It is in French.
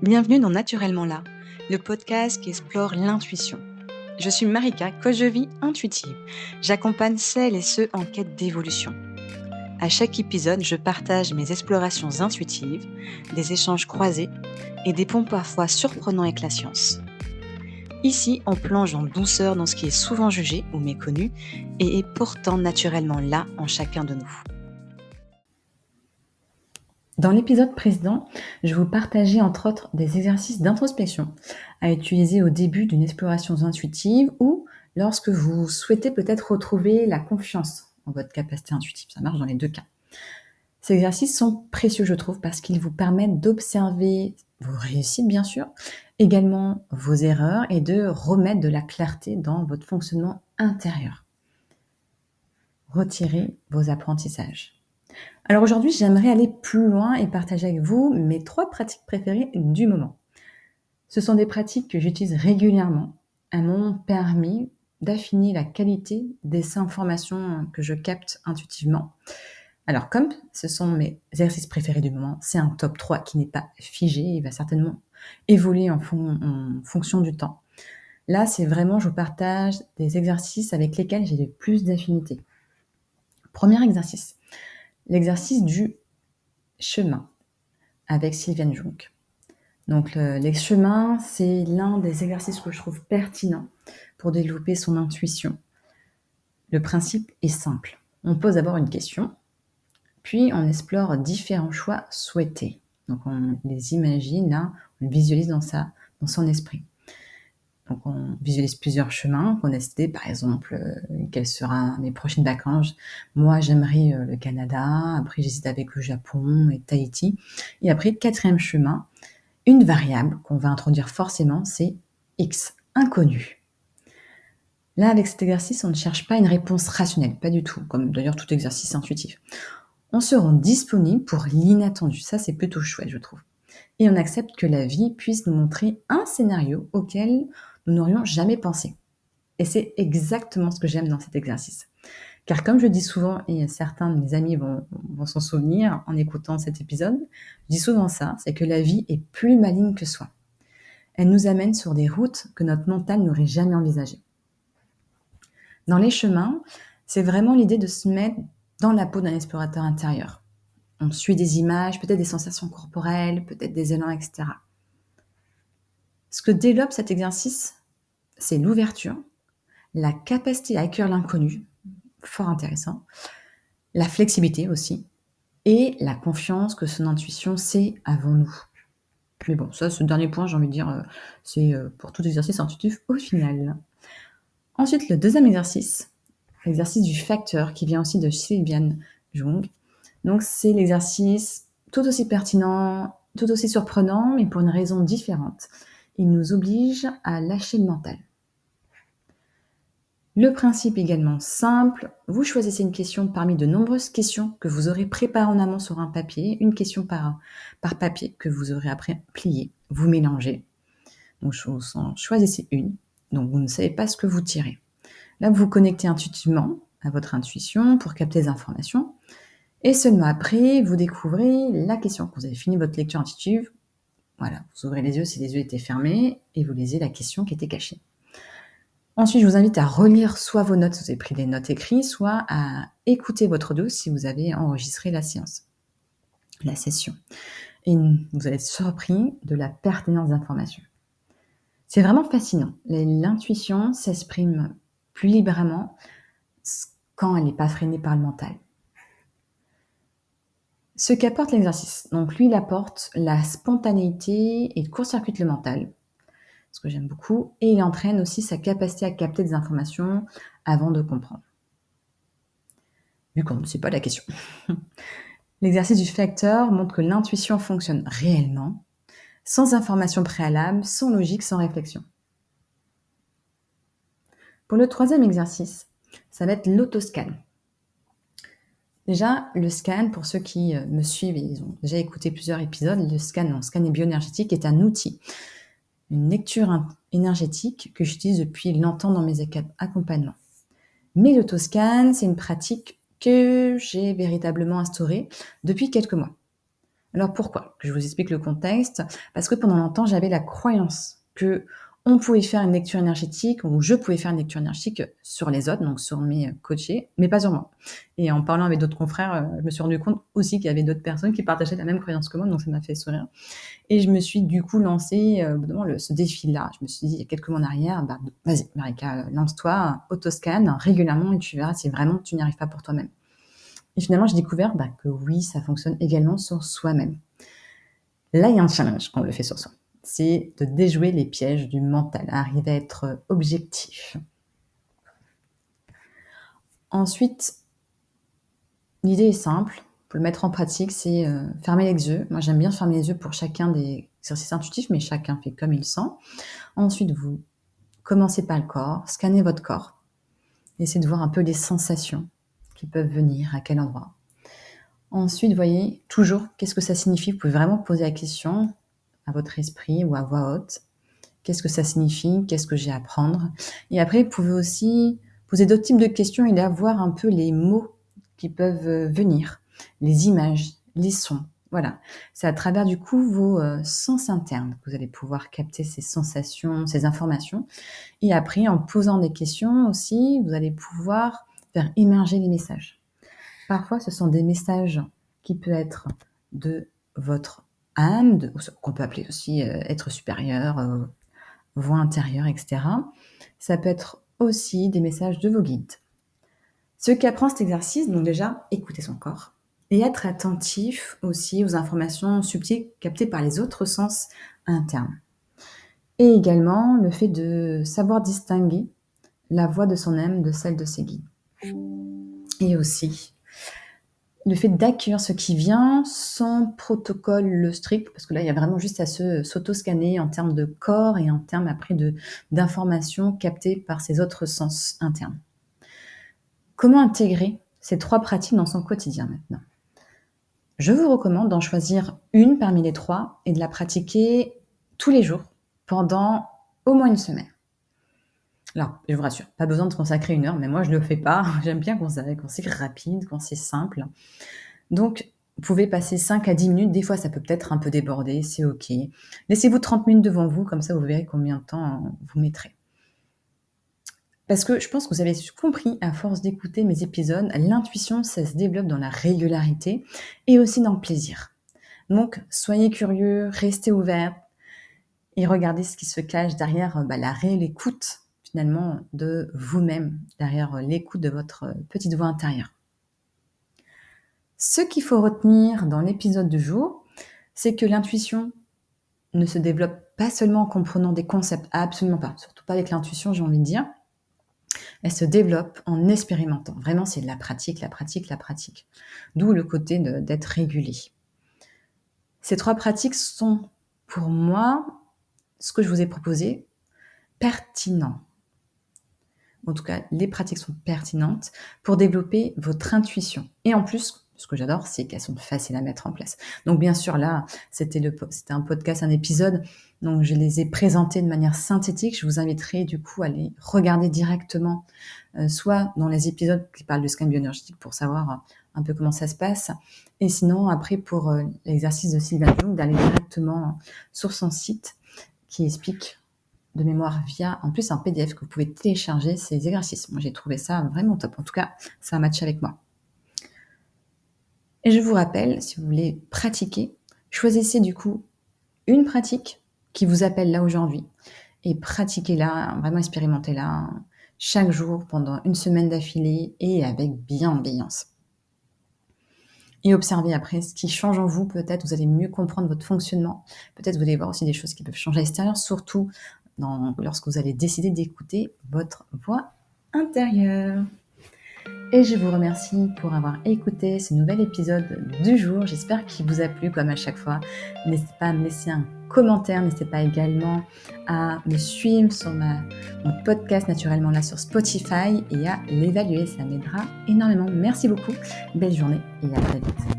Bienvenue dans Naturellement là, le podcast qui explore l'intuition. Je suis Marika, coach de vie intuitive. J'accompagne celles et ceux en quête d'évolution. À chaque épisode, je partage mes explorations intuitives, des échanges croisés et des ponts parfois surprenants avec la science. Ici, on plonge en douceur dans ce qui est souvent jugé ou méconnu et est pourtant naturellement là en chacun de nous. Dans l'épisode précédent, je vous partageais entre autres des exercices d'introspection à utiliser au début d'une exploration intuitive ou lorsque vous souhaitez peut-être retrouver la confiance en votre capacité intuitive. Ça marche dans les deux cas. Ces exercices sont précieux, je trouve, parce qu'ils vous permettent d'observer vos réussites, bien sûr, également vos erreurs et de remettre de la clarté dans votre fonctionnement intérieur. Retirez vos apprentissages. Alors aujourd'hui, j'aimerais aller plus loin et partager avec vous mes 3 pratiques préférées du moment. Ce sont des pratiques que j'utilise régulièrement. Elles m'ont permis d'affiner la qualité des informations que je capte intuitivement. Alors comme ce sont mes exercices préférés du moment, c'est un top 3 qui n'est pas figé, il va certainement évoluer en fonction du temps. Là, c'est vraiment, je vous partage des exercices avec lesquels j'ai le plus d'affinité. Premier exercice, l'exercice du chemin avec Sylviane Jung. Donc les chemins, c'est l'un des exercices que je trouve pertinent pour développer son intuition. Le principe est simple. On pose d'abord une question, puis on explore différents choix souhaités. Donc on les imagine, là, on les visualise dans son esprit. Donc on visualise plusieurs chemins qu'on a décidé, par exemple, quelles seront mes prochaines vacances. Moi, j'aimerais le Canada, après j'hésite avec le Japon et Tahiti. Et après, 4e chemin, une variable qu'on va introduire forcément, c'est X, inconnu. Là, avec cet exercice, on ne cherche pas une réponse rationnelle, pas du tout, comme d'ailleurs tout exercice intuitif. On se rend disponible pour l'inattendu, ça c'est plutôt chouette, je trouve. Et on accepte que la vie puisse nous montrer un scénario auquel nous n'aurions jamais pensé. Et c'est exactement ce que j'aime dans cet exercice. Car comme je dis souvent, et certains de mes amis vont s'en souvenir en écoutant cet épisode, je dis souvent ça, c'est que la vie est plus maligne que soi. Elle nous amène sur des routes que notre mental n'aurait jamais envisagées. Dans les chemins, c'est vraiment l'idée de se mettre dans la peau d'un explorateur intérieur. On suit des images, peut-être des sensations corporelles, peut-être des élans, etc. Ce que développe cet exercice, c'est l'ouverture, la capacité à accueillir l'inconnu, fort intéressant, la flexibilité aussi, et la confiance que son intuition sait avant nous. Mais bon, ça, ce dernier point, j'ai envie de dire, c'est pour tout exercice intuitif au final. Ensuite, le deuxième exercice, l'exercice du facteur, qui vient aussi de Sylviane Jung. Donc, c'est l'exercice tout aussi pertinent, tout aussi surprenant, mais pour une raison différente. Il nous oblige à lâcher le mental. Le principe également simple, vous choisissez une question parmi de nombreuses questions que vous aurez préparées en amont sur un papier, une question par papier que vous aurez après plié, vous mélangez. Donc choisissez une, donc vous ne savez pas ce que vous tirez. Là, vous vous connectez intuitivement à votre intuition pour capter les informations, et seulement après, vous découvrez la question. Quand vous avez fini votre lecture intuitive, voilà, vous ouvrez les yeux si les yeux étaient fermés, et vous lisez la question qui était cachée. Ensuite, je vous invite à relire soit vos notes si vous avez pris des notes écrites, soit à écouter votre audio si vous avez enregistré la session. Et vous allez être surpris de la pertinence d'informations. C'est vraiment fascinant. L'intuition s'exprime plus librement quand elle n'est pas freinée par le mental. Ce qu'apporte l'exercice, donc lui, il apporte la spontanéité et il court-circuite le mental, ce que j'aime beaucoup, et il entraîne aussi sa capacité à capter des informations avant de comprendre. Vu qu'on ne sait pas la question. L'exercice du facteur montre que l'intuition fonctionne réellement, sans information préalable, sans logique, sans réflexion. Pour le troisième exercice, ça va être l'autoscan. Déjà, le scan, pour ceux qui me suivent et ils ont déjà écouté plusieurs épisodes, le scan bioénergétique est un outil, une lecture énergétique que j'utilise depuis longtemps dans mes accompagnements. Mais l'autoscan, c'est une pratique que j'ai véritablement instaurée depuis quelques mois. Alors pourquoi? Je vous explique le contexte. Parce que pendant longtemps, j'avais la croyance que on pouvait faire une lecture énergétique ou je pouvais faire une lecture énergétique sur les autres, donc sur mes coachés, mais pas sur moi. Et en parlant avec d'autres confrères, je me suis rendu compte aussi qu'il y avait d'autres personnes qui partageaient la même croyance que moi, donc ça m'a fait sourire. Et je me suis du coup lancée devant ce défi-là. Je me suis dit, il y a quelques mois en arrière, vas-y, Marika, lance-toi, autoscan régulièrement et tu verras si vraiment tu n'y arrives pas pour toi-même. Et finalement, j'ai découvert que oui, ça fonctionne également sur soi-même. Là, il y a un challenge quand on le fait sur soi. C'est de déjouer les pièges du mental, arriver à être objectif. Ensuite, l'idée est simple. Pour le mettre en pratique, c'est fermer les yeux. Moi, j'aime bien fermer les yeux pour chacun des exercices intuitifs, mais chacun fait comme il sent. Ensuite, vous commencez par le corps, scannez votre corps. Essayez de voir un peu les sensations qui peuvent venir, à quel endroit. Ensuite, voyez toujours qu'est-ce que ça signifie. Vous pouvez vraiment poser la question à votre esprit ou à voix haute. Qu'est-ce que ça signifie? Qu'est-ce que j'ai à apprendre? Et après, vous pouvez aussi poser d'autres types de questions et là voir un peu les mots qui peuvent venir, les images, les sons. Voilà, c'est à travers du coup vos sens internes que vous allez pouvoir capter ces sensations, ces informations. Et après, en posant des questions aussi, vous allez pouvoir faire émerger les messages. Parfois, ce sont des messages qui peuvent être de votre âme, qu'on peut appeler aussi être supérieur, voix intérieure, etc. Ça peut être aussi des messages de vos guides. Ce qu'apprend cet exercice, donc déjà, écouter son corps et être attentif aussi aux informations subtiles captées par les autres sens internes. Et également le fait de savoir distinguer la voix de son âme de celle de ses guides. Et aussi le fait d'accueillir ce qui vient sans protocole strict, parce que là, il y a vraiment juste à s'auto-scanner en termes de corps et en termes après d'informations captées par ses autres sens internes. Comment intégrer ces 3 pratiques dans son quotidien maintenant? Je vous recommande d'en choisir une parmi les 3 et de la pratiquer tous les jours pendant au moins une semaine. Alors, je vous rassure, pas besoin de consacrer 1 heure, mais moi je le fais pas. J'aime bien quand c'est rapide, quand c'est simple. Donc, vous pouvez passer 5 à 10 minutes. Des fois, ça peut peut-être un peu déborder, c'est OK. Laissez-vous 30 minutes devant vous, comme ça vous verrez combien de temps vous mettrez. Parce que je pense que vous avez compris, à force d'écouter mes épisodes, l'intuition, ça se développe dans la régularité et aussi dans le plaisir. Donc, soyez curieux, restez ouverts et regardez ce qui se cache derrière la réelle écoute, finalement, de vous-même, derrière l'écoute de votre petite voix intérieure. Ce qu'il faut retenir dans l'épisode du jour, c'est que l'intuition ne se développe pas seulement en comprenant des concepts, absolument pas, surtout pas avec l'intuition, j'ai envie de dire. Elle se développe en expérimentant. Vraiment, c'est de la pratique, la pratique, la pratique. D'où le côté d'être régulier. Ces 3 pratiques sont, pour moi, ce que je vous ai proposé, pertinents. En tout cas, les pratiques sont pertinentes pour développer votre intuition. Et en plus, ce que j'adore, c'est qu'elles sont faciles à mettre en place. Donc bien sûr, là, c'était un podcast, un épisode, donc je les ai présentés de manière synthétique. Je vous inviterai du coup à les regarder directement, soit dans les épisodes qui parlent de scan bioénergétique pour savoir un peu comment ça se passe, et sinon après pour l'exercice de Sylvain Jung, d'aller directement sur son site qui explique de mémoire via, en plus, un PDF que vous pouvez télécharger ces exercices. Moi, j'ai trouvé ça vraiment top. En tout cas, ça a matché avec moi. Et je vous rappelle, si vous voulez pratiquer, choisissez du coup une pratique qui vous appelle là aujourd'hui et pratiquez-la, vraiment expérimentez-la chaque jour pendant 1 semaine d'affilée et avec bienveillance. Et observez après ce qui change en vous. Peut-être vous allez mieux comprendre votre fonctionnement. Peut-être vous allez voir aussi des choses qui peuvent changer à l'extérieur, surtout lorsque vous allez décider d'écouter votre voix intérieure. Et je vous remercie pour avoir écouté ce nouvel épisode du jour. J'espère qu'il vous a plu comme à chaque fois. N'hésitez pas à me laisser un commentaire. N'hésitez pas également à me suivre sur mon podcast naturellement là sur Spotify et à l'évaluer. Ça m'aidera énormément. Merci beaucoup. Belle journée et à très vite.